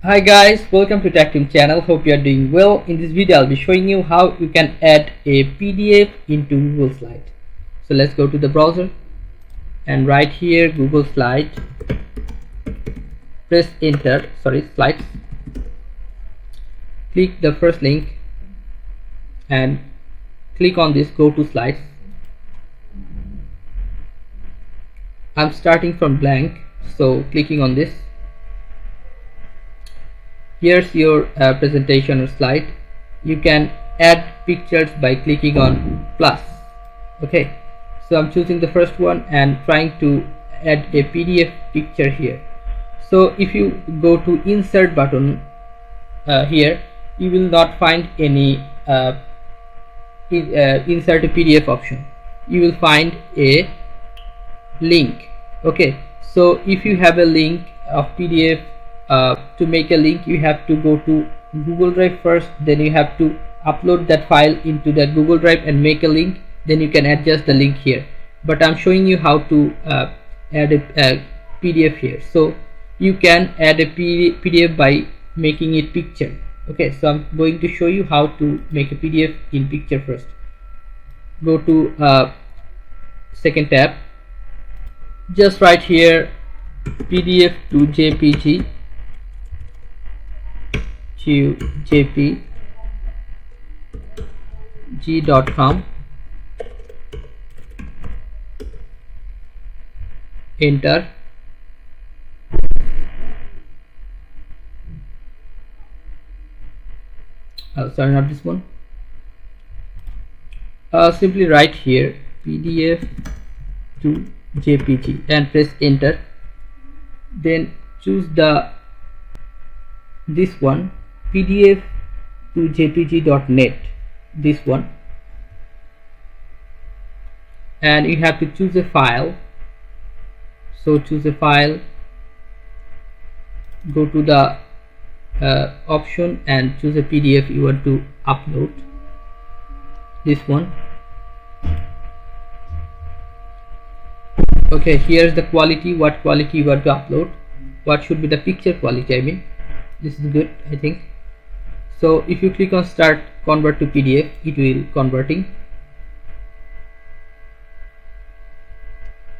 Hi guys, welcome to Tech Team channel. Hope you are doing well. In this video I'll be showing you how you can add a PDF into Google Slide. So let's go to the browser and right here Google Slide, press enter, slides, click the first link and click on this go to slides. I'm starting from blank, so clicking on this. Here's your presentation or slide. You can add pictures by clicking on plus. Okay, so I'm choosing the first one and trying to add a PDF picture here. So if you go to insert button here, you will not find any insert a PDF option. You will find a link. Okay, so if you have a link of PDF, to make a link you have to go to Google Drive first, then you have to upload that file into that Google Drive and make a link, then you can adjust the link here. But I'm showing you how to add a PDF here. So you can add a PDF by making it picture. Okay, so I'm going to show you how to make a PDF in picture first. Go to second tab, just right here PDF to JPG to jpg.com, enter. Sorry, not this one. Simply write here PDF to JPG and press enter. Then choose this one, PDF to jpg.net, this one, and you have to choose a file. So choose a file, go to the option and choose a PDF you want to upload, this one. Okay, here's the quality, what quality you want to upload, what should be the picture quality. I mean, this is good, I think. So if you click on start convert to PDF, it will converting.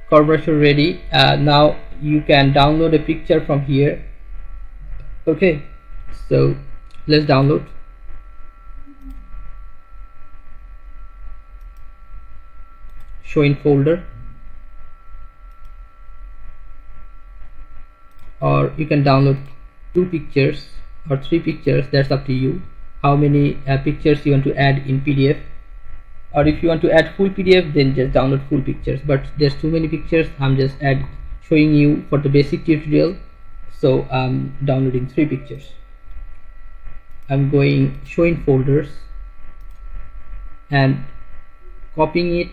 Conversion ready. Now you can download a picture from here. Okay, so let's download. Show in folder, or you can download 2 pictures or 3 pictures, that's up to you how many pictures you want to add in PDF. Or if you want to add full PDF, then just download full pictures, but there's too many pictures. I'm just showing you for the basic tutorial, so I'm downloading 3 pictures. I'm going show in folders and copying it,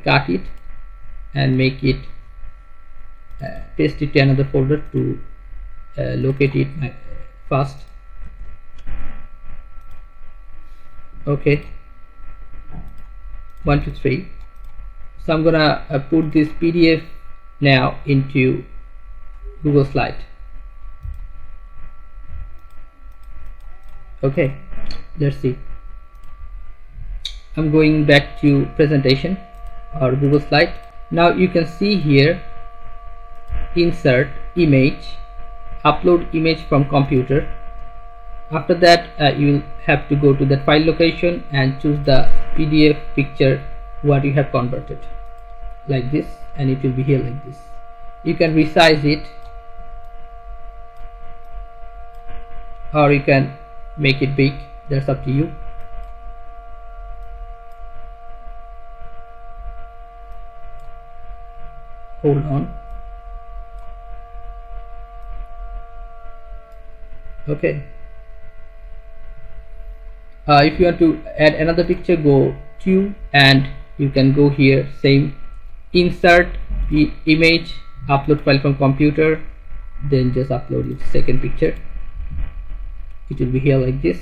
cut it and make it paste it to another folder to locate it fast. Okay, 1 2 3. So I'm gonna put this PDF now into Google Slide. Okay, let's see. I'm going back to presentation or Google Slide. Now you can see here insert image, upload image from computer. After that you will have to go to that file location and choose the PDF picture what you have converted, like this, and it will be here like this. You can resize it or you can make it big, that's up to you. Hold on. Okay, if you want to add another picture, go to and you can go here, same, insert image, upload file from computer, then just upload your second picture. It will be here like this.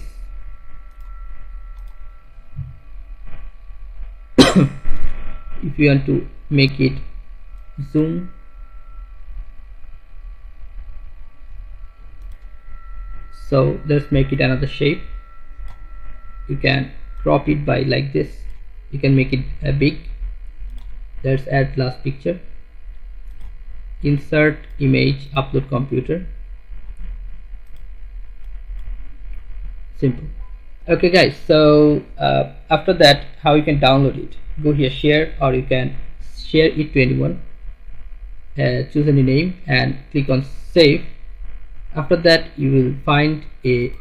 If you want to make it zoom. So let's make it another shape. You can crop it by like this. You can make it big. Let's add last picture. Insert image, upload computer. Simple. Okay guys, so after that, how you can download it? Go here, share, or you can share it to anyone. Choose any name and click on save. After that, you will find a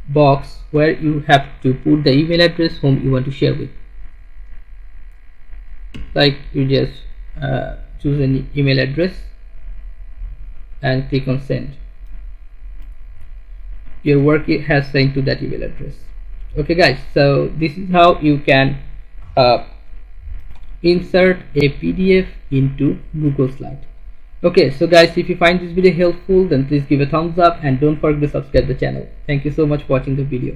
box where you have to put the email address whom you want to share with. Like you just choose any email address and click on send. Your work has sent to that email address. Okay guys, so this is how you can insert a PDF into Google Slide. Okay, so guys, if you find this video helpful, then please give a thumbs up and don't forget to subscribe the channel. Thank you so much for watching the video.